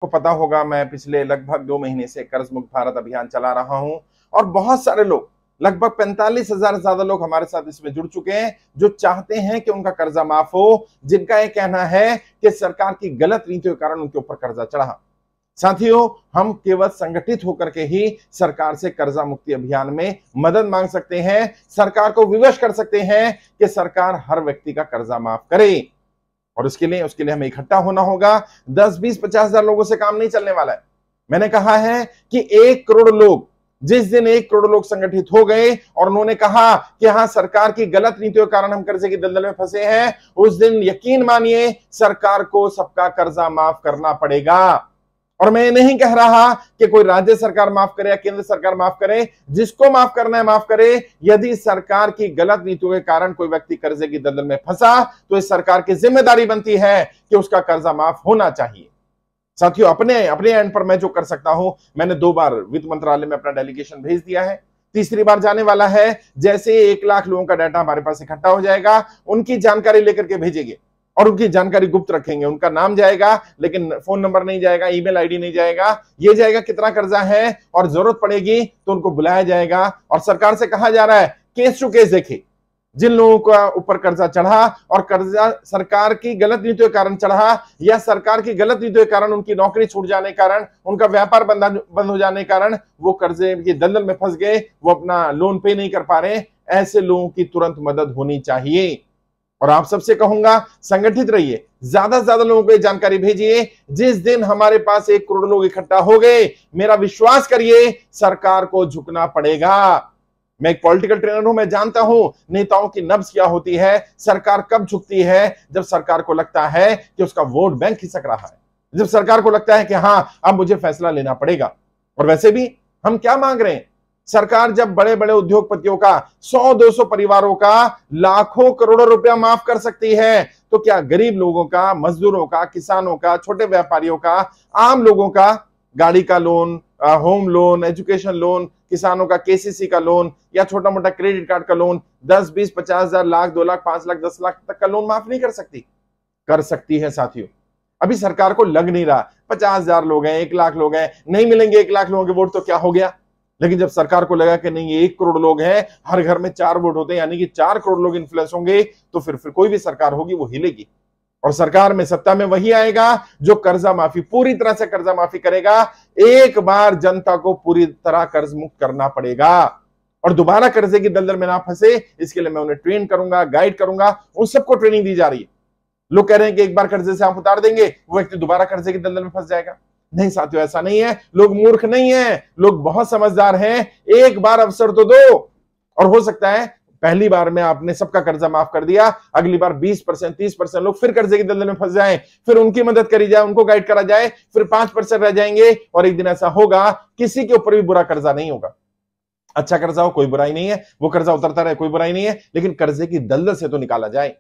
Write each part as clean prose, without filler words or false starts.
को पता होगा मैं पिछले लगभग 2 महीने से कर्ज मुक्त भारत अभियान चला रहा हूं और बहुत सारे लोग, लगभग 45,000 से ज्यादा लोग हमारे साथ इसमें जुड़ चुके हैं जो चाहते हैं कि उनका कर्जा माफ हो, जिनका यह कहना है कि सरकार की गलत नीतियों के कारण उनके ऊपर कर्जा चढ़ा। साथियों, हम केवल संगठित होकर के ही सरकार से कर्जा मुक्ति अभियान में मदद मांग सकते हैं, सरकार को विवश कर सकते हैं कि सरकार हर व्यक्ति का कर्जा माफ करे। और उसके लिए हमें इकट्ठा होना होगा। 10, 20, 50,000 लोगों से काम नहीं चलने वाला है। मैंने कहा है कि 1 करोड़ लोग, जिस दिन 1 करोड़ लोग संगठित हो गए और उन्होंने कहा कि हाँ, सरकार की गलत नीतियों के कारण हम कर्जे की दलदल में फंसे हैं, उस दिन यकीन मानिए सरकार को सबका कर्जा माफ करना पड़ेगा। और मैं ये नहीं कह रहा कि कोई राज्य सरकार माफ करे या केंद्र सरकार माफ करे, जिसको माफ करना है माफ करे। यदि सरकार की गलत नीतियों के कारण कोई व्यक्ति कर्जे की दलदल में फंसा तो इस सरकार की जिम्मेदारी बनती है कि उसका कर्जा माफ होना चाहिए। साथियों, अपने एंड पर मैं जो कर सकता हूं, मैंने 2 बार वित्त मंत्रालय में अपना डेलीगेशन भेज दिया है, तीसरी बार जाने वाला है। जैसे 1 लाख लोगों का डाटा हमारे पास इकट्ठा हो जाएगा, उनकी जानकारी लेकर के भेजेंगे और उनकी जानकारी गुप्त रखेंगे। उनका नाम जाएगा लेकिन फोन नंबर नहीं जाएगा, ईमेल आईडी नहीं जाएगा। ये जाएगा कितना कर्जा है और जरूरत पड़ेगी तो उनको बुलाया जाएगा और सरकार से कहा जा रहा है केस टू केस देखे। जिन लोगों का ऊपर कर्जा चढ़ा और कर्जा सरकार की गलत नीतियों के कारण चढ़ा या सरकार की गलत नीतियों के कारण उनकी नौकरी छूट जाने के कारण, उनका व्यापार बंद हो जाने के कारण वो कर्जे की दलदल में फंस गए, वो अपना लोन पे नहीं कर पा रहे, ऐसे लोगों की तुरंत मदद होनी चाहिए। और आप सबसे कहूंगा, संगठित रहिए, ज्यादा से ज्यादा लोगों को जानकारी भेजिए। जिस दिन हमारे पास 1 करोड़ लोग इकट्ठा हो गए, मेरा विश्वास करिए सरकार को झुकना पड़ेगा। मैं एक पॉलिटिकल ट्रेनर हूं, मैं जानता हूं नेताओं की नब्ज क्या होती है, सरकार कब झुकती है। जब सरकार को लगता है कि उसका वोट बैंक खिसक रहा है, जब सरकार को लगता है कि हां, अब मुझे फैसला लेना पड़ेगा। और वैसे भी हम क्या मांग रहे हैं? सरकार जब बड़े बड़े उद्योगपतियों का, 100-200 परिवारों का लाखों करोड़ों रुपया माफ कर सकती है, तो क्या गरीब लोगों का, मजदूरों का, किसानों का, छोटे व्यापारियों का, आम लोगों का गाड़ी का loan, home loan, education loan, किसानों का केसीसी का लोन या छोटा मोटा क्रेडिट कार्ड का लोन 10, 20, 50,000, लाख, 2 लाख, 5 लाख, 10 लाख तक का लोन माफ नहीं कर सकती? कर सकती है साथियों। अभी सरकार को लग नहीं रहा 50,000 लोग हैं, 1 लाख लोग हैं, नहीं मिलेंगे 1 लाख लोगों के वोट तो क्या हो गया। लेकिन जब सरकार को लगा कि नहीं, ये 1 करोड़ लोग हैं, हर घर में 4 वोट होते हैं, यानी कि 4 करोड़ लोग इन्फ्लुएंस होंगे, तो फिर कोई भी सरकार होगी वो हिलेगी। और सरकार में, सत्ता में वही आएगा जो कर्जा माफी, पूरी तरह से कर्जा माफी करेगा। एक बार जनता को पूरी तरह कर्ज मुक्त करना पड़ेगा और दोबारा कर्जे की दलदल में ना फंसे, इसके लिए मैं उन्हें ट्रेन करूंगा, गाइड करूंगा। उन सबको ट्रेनिंग दी जा रही है। लोग कह रहे हैं कि एक बार कर्जे से आप उतार देंगे, वो व्यक्ति दोबारा कर्जे की दलदल में फंस जाएगा। नहीं साथियों, ऐसा नहीं है। लोग मूर्ख नहीं है, लोग बहुत समझदार हैं। एक बार अवसर तो दो, और हो सकता है पहली बार में आपने सबका कर्जा माफ कर दिया, अगली बार 20%, 30% लोग फिर कर्जे की दलदल में फंस जाएं, फिर उनकी मदद करी जाए, उनको गाइड करा जाए, फिर 5% रह जाएंगे। और एक दिन ऐसा होगा, किसी के ऊपर भी बुरा कर्जा नहीं होगा। अच्छा कर्जा हो कोई बुराई नहीं है, वो कर्जा उतरता रहे कोई बुराई नहीं है, लेकिन कर्जे की दलदल से तो निकाला जाए।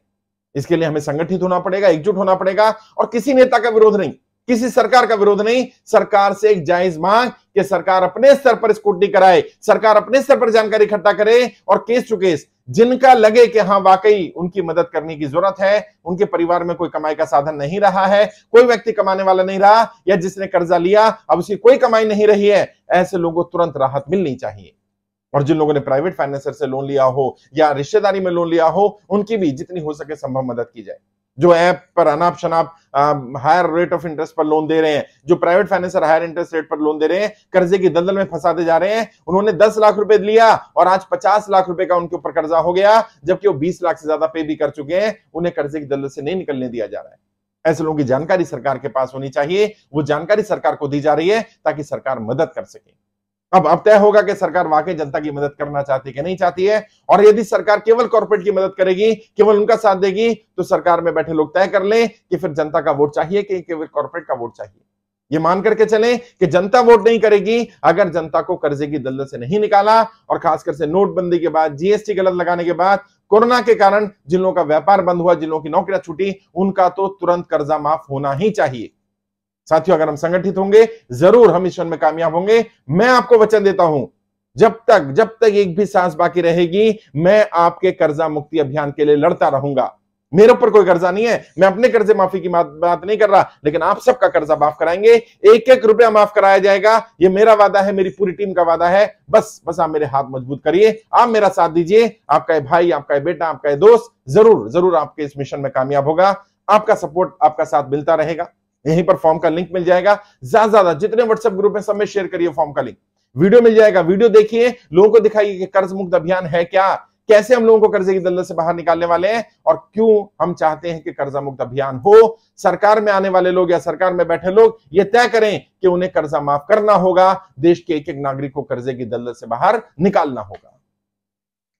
इसके लिए हमें संगठित होना पड़ेगा, एकजुट होना पड़ेगा। और किसी नेता का विरोध नहीं, किसी सरकार का विरोध नहीं। सरकार से एक जायज मांग कि सरकार अपने स्तर पर स्क्रूटनी कराए, सरकार अपने स्तर पर जानकारी इकट्ठा करे और केस टू केस जिनका लगे कि हां वाकई उनकी मदद करने की जरूरत है, उनके परिवार में कोई कमाई का साधन नहीं रहा है, कोई व्यक्ति कमाने वाला नहीं रहा, या जिसने कर्जा लिया अब उसकी कोई कमाई नहीं रही है, ऐसे लोगों को तुरंत राहत मिलनी चाहिए। और जिन लोगों ने प्राइवेट फाइनेंसर से लोन लिया हो या रिश्तेदारी में लोन लिया हो, उनकी भी जितनी हो सके संभव मदद की जाए। जो ऐप पर अनाप शनाप हायर रेट ऑफ इंटरेस्ट पर लोन दे रहे हैं, जो private financer higher interest rate पर लोन दे रहे हैं, कर्जे की दलदल में फंसाते जा रहे हैं। उन्होंने 10 लाख रुपए लिया और आज 50 लाख रुपए का उनके ऊपर कर्जा हो गया, जबकि वो 20 लाख से ज्यादा पे भी कर चुके हैं। उन्हें कर्जे की दलदल से नहीं निकलने दिया जा रहा है। ऐसे लोगों की जानकारी सरकार के पास होनी चाहिए, वो जानकारी सरकार को दी जा रही है ताकि सरकार मदद कर सके। अब तय होगा कि सरकार वाकई जनता की मदद करना चाहती है कि नहीं चाहती है। और यदि सरकार केवल कॉर्पोरेट की मदद करेगी, केवल उनका साथ देगी, तो सरकार में बैठे लोग तय कर लें कि फिर जनता का वोट चाहिए कि केवल कॉर्पोरेट का वोट चाहिए। ये मान करके चलें कि जनता वोट नहीं करेगी अगर जनता को कर्जे की दलदल से नहीं निकाला। और खासकर से नोटबंदी के बाद, जीएसटी गलत लगाने के बाद, कोरोना के कारण जिन लोगों का व्यापार बंद हुआ, जिन लोगों की नौकरियां छूटी, उनका तो तुरंत कर्जा माफ होना ही चाहिए। साथियों, अगर हम संगठित होंगे जरूर हम मिशन में कामयाब होंगे। मैं आपको वचन देता हूं, जब तक एक भी सांस बाकी रहेगी, मैं आपके कर्जा मुक्ति अभियान के लिए लड़ता रहूंगा। मेरे ऊपर कोई कर्जा नहीं है, मैं अपने कर्जे माफी की बात नहीं कर रहा, लेकिन आप सबका कर्जा माफ कराएंगे, एक एक रुपया माफ कराया जाएगा। ये मेरा वादा है, मेरी पूरी टीम का वादा है। बस आप मेरे हाथ मजबूत करिए, आप मेरा साथ दीजिए। आपका ये भाई, आपका ये बेटा, आपका ये दोस्त जरूर आपके इस मिशन में कामयाब होगा। आपका सपोर्ट, आपका साथ मिलता रहेगा। यहीं पर फॉर्म का लिंक मिल जाएगा। ज्यादा जितने व्हाट्सएप ग्रुप में सब में शेयर करिए फॉर्म का लिंक। वीडियो मिल जाएगा, वीडियो देखिए, लोगों को दिखाइए कि कर्ज मुक्त अभियान है क्या, कैसे हम लोगों को कर्जे की दलदल से बाहर निकालने वाले हैं, और क्यों हम चाहते हैं कि कर्जा मुक्त अभियान हो। सरकार में आने वाले लोग या सरकार में बैठे लोग ये तय करें कि उन्हें कर्जा माफ करना होगा, देश के एक एक नागरिक को कर्जे की दलदल से बाहर निकालना होगा।